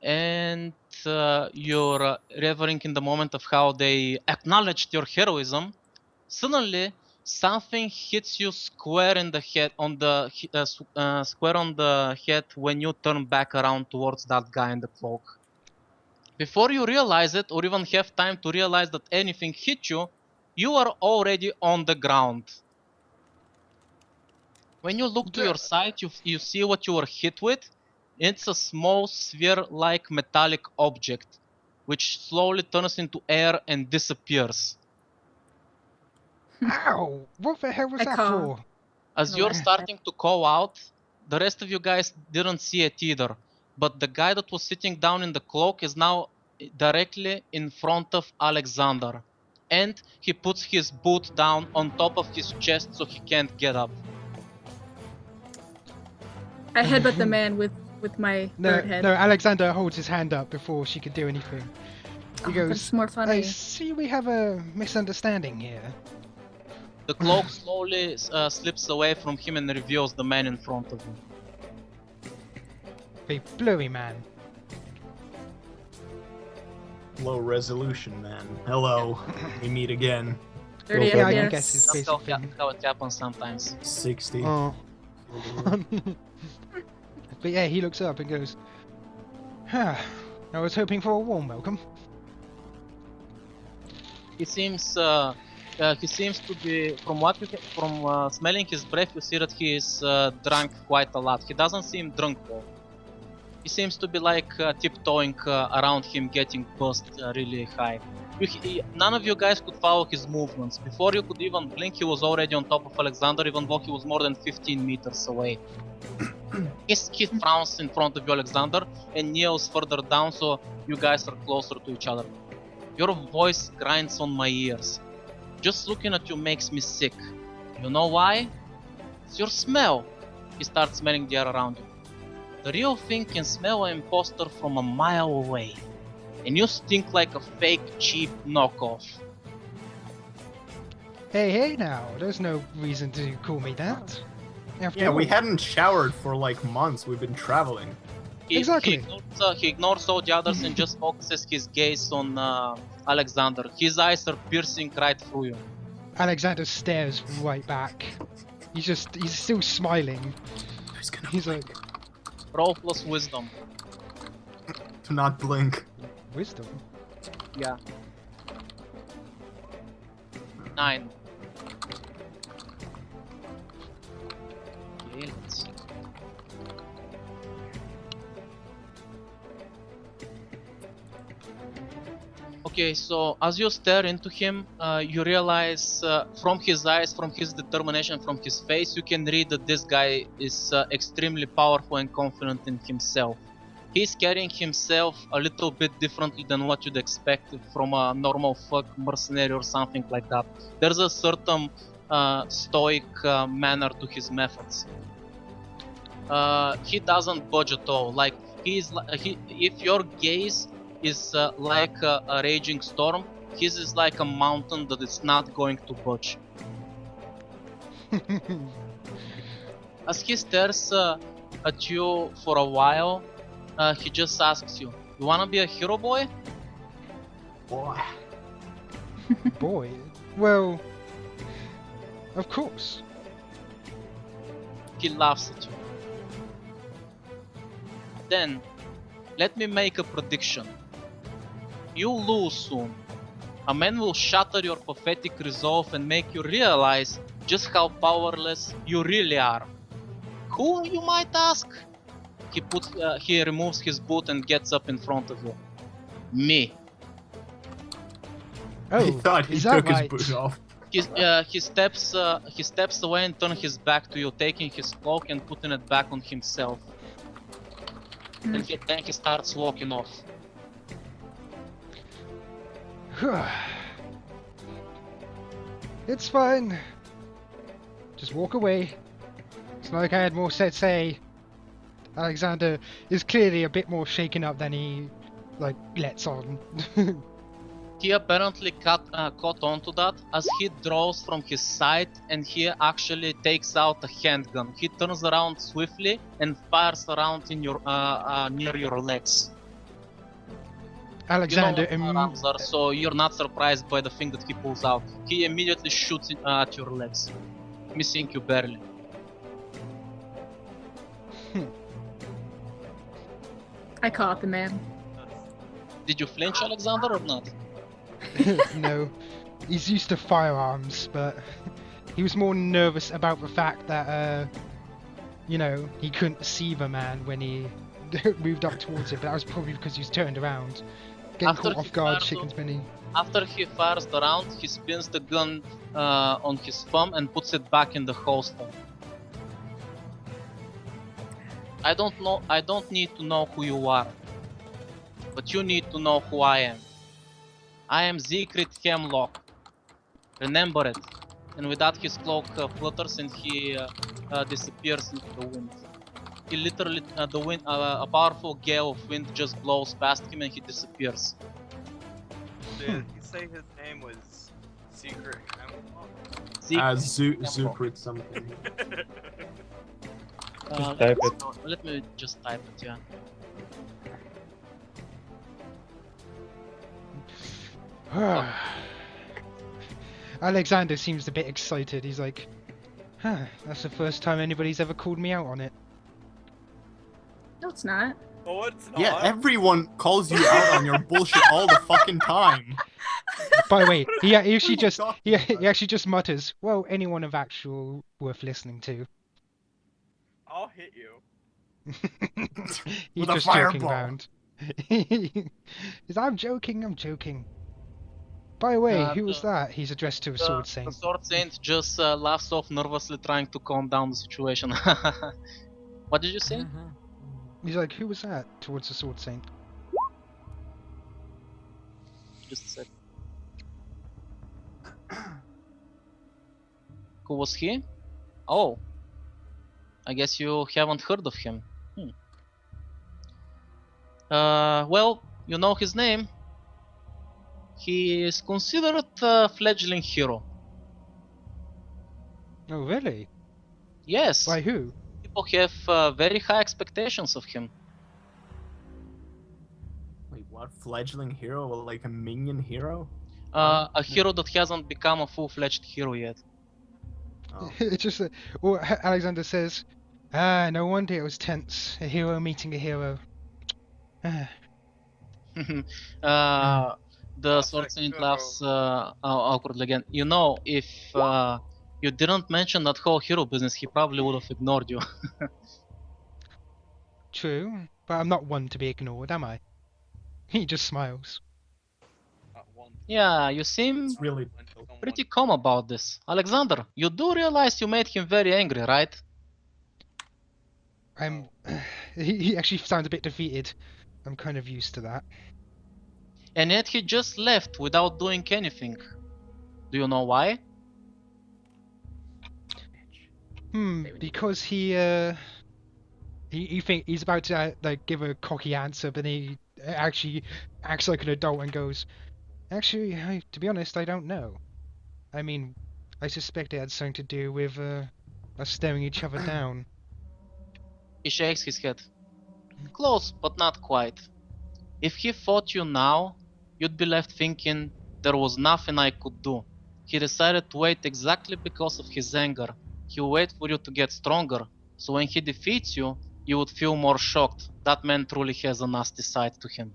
and you're reveling in the moment of how they acknowledged your heroism, suddenly something hits you square in the head, on the square on the head when you turn back around towards that guy in the cloak. Before you realize it, or even have time to realize that anything hit you, you are already on the ground. When you look to your side, you see what you were hit with. It's a small sphere-like metallic object, which slowly turns into air and disappears. Ow! What the hell was I that caw. for? As you're starting to call out, the rest of you guys didn't see it either. But the guy that was sitting down in the cloak is now directly in front of Alexander. And he puts his boot down on top of his chest so he can't get up. I headbutt the man with my bird head. No, Alexander holds his hand up before she could do anything. He goes, That's more funny. I see we have a misunderstanding here. The cloak slowly slips away from him and reveals the man in front of him. A blurry man. Low resolution, man. Hello. We meet again. 30 Yeah, I FPS. can guess his That's basic how it happens sometimes. 60. Oh. But yeah, he looks up and goes, I was hoping for a warm welcome. He seems to be, from smelling his breath, you see that he is drunk quite a lot. He doesn't seem drunk though. He seems to be like tiptoeing around him, getting buzzed really high. None of you guys could follow his movements. Before you could even blink, he was already on top of Alexander, even though he was more than 15 meters away. He frowns in front of you, Alexander, and kneels further down, so you guys are closer to each other. Your voice grinds on my ears. Just looking at you makes me sick. You know why? It's your smell. He starts smelling the air around you. The real thing can smell an imposter from a mile away. And you stink like a fake, cheap knockoff. Hey now, there's no reason to call me that. After Yeah, we all. hadn't showered for like months. We've been traveling. Exactly. He ignores all the others and just focuses his gaze on Alexander. His eyes are piercing right through you. Alexander stares right back. He's still smiling. Who's gonna He's like, Roll plus wisdom. to not blink? wisdom? Yeah. 9. Okay, let's see. Okay, so as you stare into him, you realize from his eyes, from his determination, from his face, you can read that this guy is extremely powerful and confident in himself. He's carrying himself a little bit differently than what you'd expect from a normal fuck mercenary or something like that. There's a certain stoic manner to his methods. He doesn't budge at all. Like if your gaze is like a raging storm, his is like a mountain that is not going to budge. As he stares at you for a while, he just asks you, "You wanna be a hero, boy?" Boy. Boy. Well, of course. He laughs at you. Then, let me make a prediction. You'll lose soon. A man will shatter your pathetic resolve and make you realize just how powerless you really are. Who, you might ask? He removes his boot and gets up in front of you. Me. Oh, I thought he is that took right? his boot off. He steps away and turns his back to you, taking his cloak and putting it back on himself. Then he starts walking off. It's fine. Just walk away. It's not like I had more to say. Alexander is clearly a bit more shaken up than he, lets on. He apparently caught on to that as he draws from his side and he actually takes out a handgun. He turns around swiftly and fires around in your near your legs. Alexander, you know what firearms are, so you're not surprised by the thing that he pulls out. He immediately shoots at your legs, missing you barely. I caught the man. Did you flinch, Alexander, or not? no, he's used to firearms, but he was more nervous about the fact that, he couldn't see the man when he moved up towards it, but that was probably because he was turned around. Getting caught off guard, chicken spinning. After he fires the round, he spins the gun on his thumb and puts it back in the holster. I don't need to know who you are, but you need to know who I am. I am Siegfried Hemlock. Remember it. And with that, his cloak flutters and he disappears into the wind. He literally, a powerful gale of wind just blows past him and he disappears. Did you say his name was Secret Hemlock? Zucrit something. Just type it. Let me just type it, yeah. Alexander seems a bit excited. He's like, that's the first time anybody's ever called me out on it. No, it's not. Oh, it's not. Yeah, everyone calls you out on your bullshit all the fucking time. By the way, he actually What are you just talking he about? actually just mutters, "Well, anyone of actual worth listening to." I'll hit you. He's With a just joking fireball. around. He's, I'm joking. By the way, Uh, who was the- that? He's addressed to a sword The saint. Sword Saint just laughs off nervously, trying to calm down the situation. What did you say? He's like, who was that? Towards the sword saint. Just a sec. Who was he? Oh, I guess you haven't heard of him. Well, you know his name. He is considered a fledgling hero. Oh, really? Yes, By who? people have very high expectations of him. Wait, what? Fledgling hero? Like a minion hero? A hero that hasn't become a full-fledged hero yet. Oh. It's just that. Well, Alexander says, "Ah, no wonder it was tense. A hero meeting a hero." Ah, The Sword Saint laughs awkwardly again. You know, if you didn't mention that whole hero business, he probably would have ignored you. true, but I'm not one to be ignored, am I? He just smiles. Yeah, you seem It's really pretty calm about this. Alexander, you do realize you made him very angry, right? I'm. He actually sounds a bit defeated. I'm kind of used to that. And yet he just left without doing anything. Do you know why? Because he think he's about to like give a cocky answer, but he actually acts like an adult and goes, "Actually, to be honest, I don't know. I mean, I suspect it had something to do with us staring each other down." He shakes his head. Close, but not quite. If he fought you now, you'd be left thinking there was nothing I could do. He decided to wait exactly because of his anger. He'll wait for you to get stronger, so when he defeats you, you would feel more shocked. That man truly has a nasty side to him.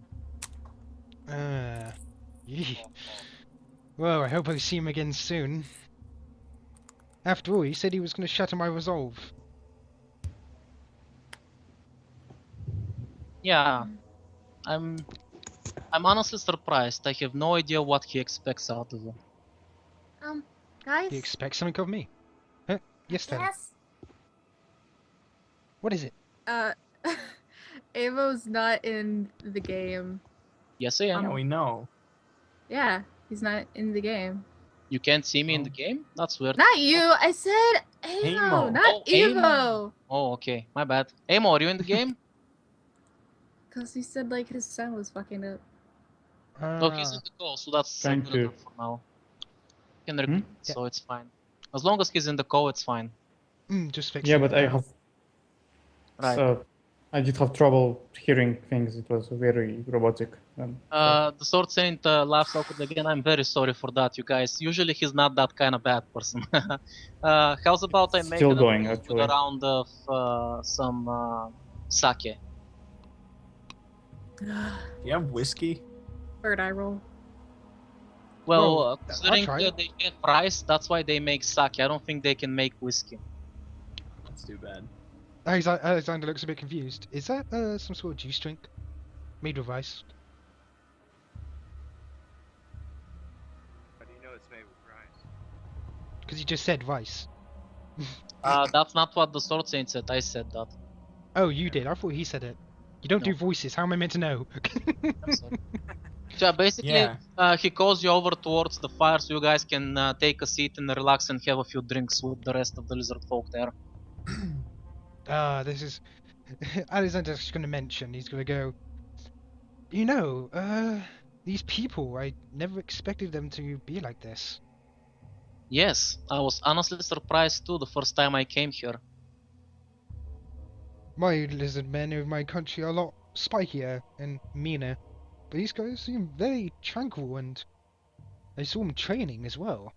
Yee. Well, I hope I see him again soon. After all, he said he was going to shatter my resolve. Yeah, I'm honestly surprised. I have no idea what he expects out of you. Guys. He expects something of me. Huh? Yes, Taylor. Yes. What is it? Avo's not in the game. Yes, I am. Yeah, we know. Yeah, he's not in the game. You can't see me in the game? That's weird. Not you. I said Avo, Amo. not Oh, Amo. Evo. Oh, okay. My bad. Amo, are you in the game? Because he said like his son was fucking up. Oh, he's in the call, so that's Trying good to- enough for now. Can repeat, so it's fine. As long as he's in the call, it's fine. Just fix Yeah, it but I now. have. Right. So, I did have trouble hearing things. It was very robotic. The Sword Saint laughs awkwardly again. I'm very sorry for that, you guys. Usually he's not that kind of bad person. How's about I make Still an going, appeal with a actually. round of some sake? Do you have whiskey? Bird eye roll. Well, Well, considering I'll try. they have rice, that's why they make sake. I don't think they can make whiskey. That's too bad. Alexander looks a bit confused. Is that some sort of juice drink? Made with rice? How do you know it's made with rice? Because you just said rice. That's not what the Sword Saint said. I said that. Oh, you did. I thought he said it. You don't No. do voices. How am I meant to know? I'm sorry. So yeah, basically, Yeah. he calls you over towards the fire so you guys can take a seat and relax and have a few drinks with the rest of the lizard folk there. This is... Alexander's going to mention, he's going to go, you know, these people, I never expected them to be like this. Yes, I was honestly surprised too the first time I came here. My lizard men of my country are a lot spikier and meaner, but these guys seem very tranquil, and I saw them training as well.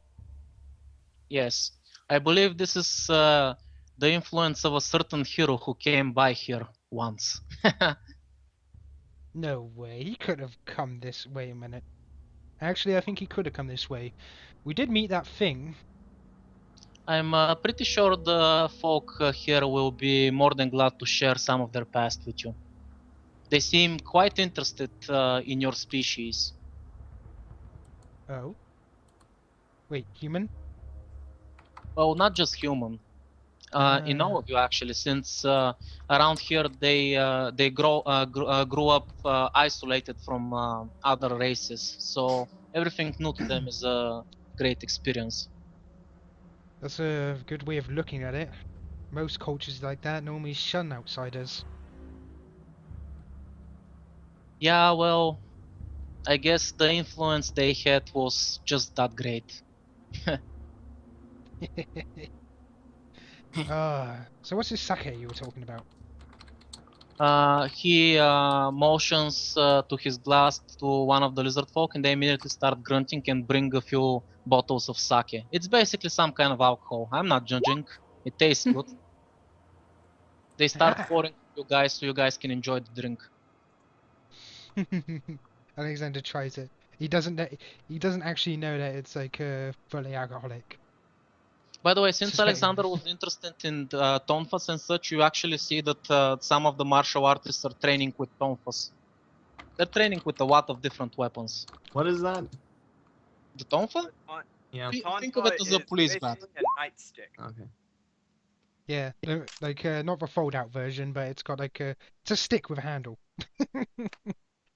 Yes, I believe this is the influence of a certain hero who came by here once. No way, he could have come this way a minute. Actually, I think he could have come this way. We did meet that thing. I'm pretty sure the folk here will be more than glad to share some of their past with you. They seem quite interested in your species. Oh. Wait, human? Well, not just human. In all of you actually, since around here they grew up isolated from other races, so everything new to them is a great experience. That's a good way of looking at it. Most cultures like that normally shun outsiders. Yeah, well, I guess the influence they had was just that great. So what's this sake you were talking about? He motions to his glass to one of the lizard folk, and they immediately start grunting and bring a few bottles of sake. It's basically some kind of alcohol. I'm not judging. It tastes good. They start pouring you guys so you guys can enjoy the drink. Alexander tries it. He doesn't actually know that it's like fully alcoholic. By the way, since Just letting Alexander you- was interested in tonfas and such, you actually see that some of the martial artists are training with tonfas. They're training with a lot of different weapons. What is that? The tonfa? Yeah. Think of it as a police bat. basically a nightstick. Okay. Yeah, like not the fold-out version, but it's got like it's a stick with a handle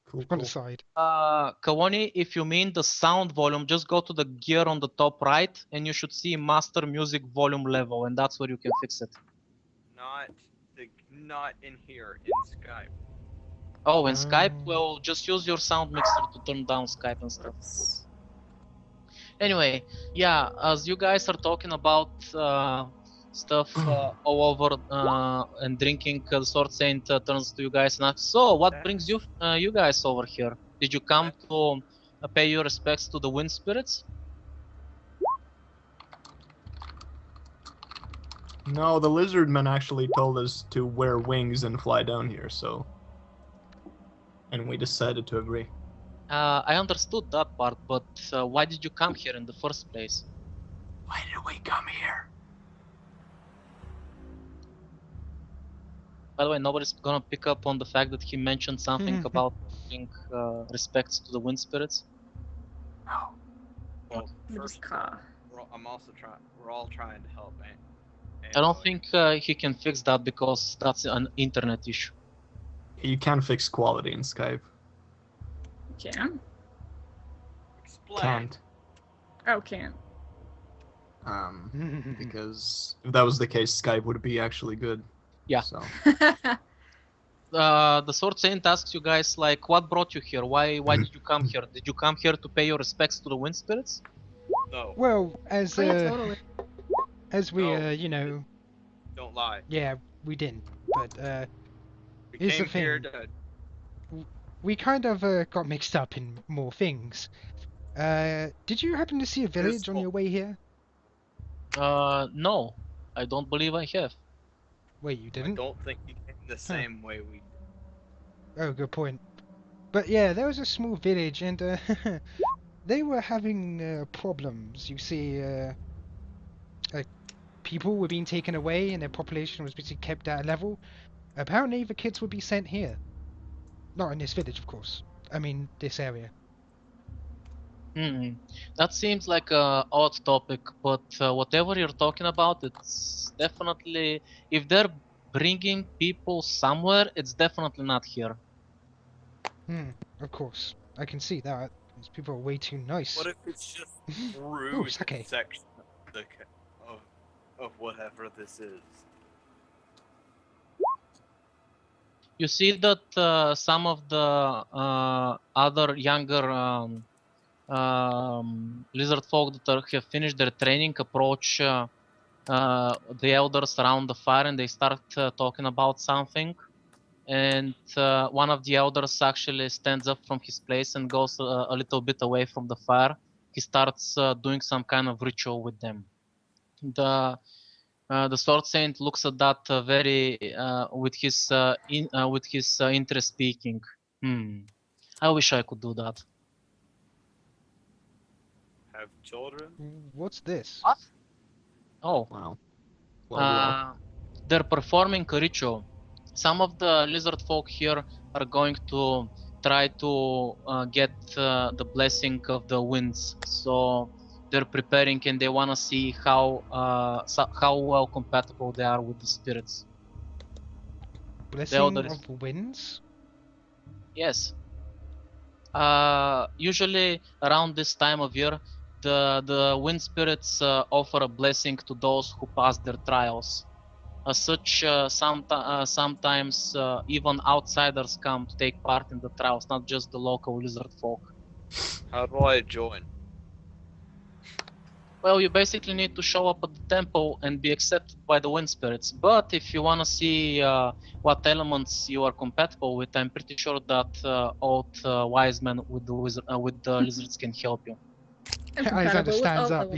Cool. on the Cool. side. Kawani, if you mean the sound volume, just go to the gear on the top right, and you should see master music volume level, and that's where you can fix it. Not in here in Skype. Oh, in Skype, Oh. well, just use your sound mixer to turn down Skype and stuff. Anyway, yeah, as you guys are talking about stuff all over and drinking, the Sword Saint turns to you guys and asks, so, what brings you you guys over here? Did you come to pay your respects to the wind spirits? No, the lizard men actually told us to wear wings and fly down here, so. And we decided to agree. I understood that part, but why did you come here in the first place? Why did we come here? By the way, nobody's gonna pick up on the fact that he mentioned something about paying respects to the wind spirits. No. Well, Just first, car. I'm also trying. We're all trying to help, man. I don't think he can fix that because that's an internet issue. You can fix quality in Skype. Can? Explain. Can't. Oh, can. Because if that was the case, Skype would be actually good. Yeah. So. The Sword Saint asks you guys, like, what brought you here? Why did you come here? Did you come here to pay your respects to the wind spirits? No, Well, as Oh, yeah, totally. as we No. you know, don't lie. yeah, we didn't. But We Here's the came here thing. to. we kind of got mixed up in more things. Did you happen to see a village on whole- your way here? No, I don't believe I have. Wait, you I didn't? don't think you came the same way we. Oh, good point. But yeah, there was a small village, and they were having problems. You see, like people were being taken away, and their population was basically kept at a level. Apparently, the kids would be sent here. Not in this village, of course. I mean, this area. That seems like a odd topic, but whatever you're talking about, it's definitely, if they're bringing people somewhere, it's definitely not here. Of course. I can see that. These people are way too nice. What if it's just Ooh, rude sake. section of whatever this is? You see that some of the other younger lizard folk that have finished their training approach the elders around the fire, and they start talking about something. And one of the elders actually stands up from his place and goes a little bit away from the fire. He starts doing some kind of ritual with them. The Sword Saint looks at that very with his interest speaking. I wish I could do that. Have children? What's this? What? Oh, Wow. Low blow. they're performing a ritual. Some of the lizard folk here are going to try to get the blessing of the winds. So they're preparing and they want to see how well compatible they are with the spirits. Blessing others- of winds? Yes. Usually around this time of year, the wind spirits offer a blessing to those who pass their trials. As such, sometimes even outsiders come to take part in the trials, not just the local lizard folk. How do I join? Well, you basically need to show up at the temple and be accepted by the wind spirits. But if you want to see what elements you are compatible with, I'm pretty sure that old wise man with the lizards can help you. I'm Alexander compatible with stands all up.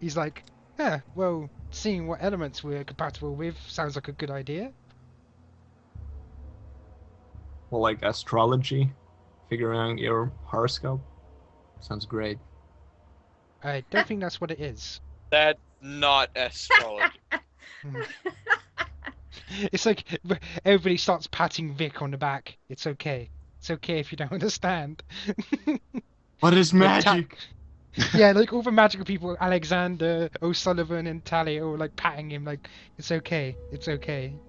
He's like, yeah, well, seeing what elements we're compatible with sounds like a good idea. Well, like astrology, figuring out your horoscope. Sounds great. I don't think that's what it is. That's not astrology. It's like everybody starts patting Vic on the back. It's okay. It's okay if you don't understand. What is Like, magic? Yeah, like all the magical people, Alexander, O'Sullivan, and Tally are all like patting him like, it's okay,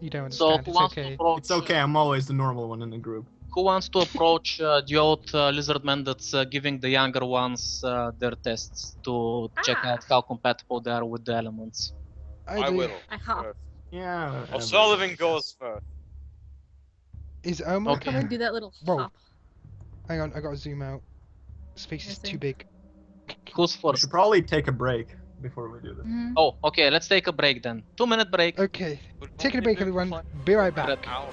you don't So understand, who it's wants to okay. approach? It's okay, I'm always the normal one in the group. Who wants to approach the old lizard man that's giving the younger ones their tests to check out how compatible they are with the elements? I do. will. I hop. first. Yeah. Well, Sullivan goes first. Is Omar Okay. coming? Do that little Whoa. hop. Hang on, I gotta zoom out. His face is I see. too big. Who's We first? should probably take a break before we do this. Mhm. Oh, okay, let's take a break then. 2-minute break. Okay, We've taking a only break been everyone, playing be right for an back. hour.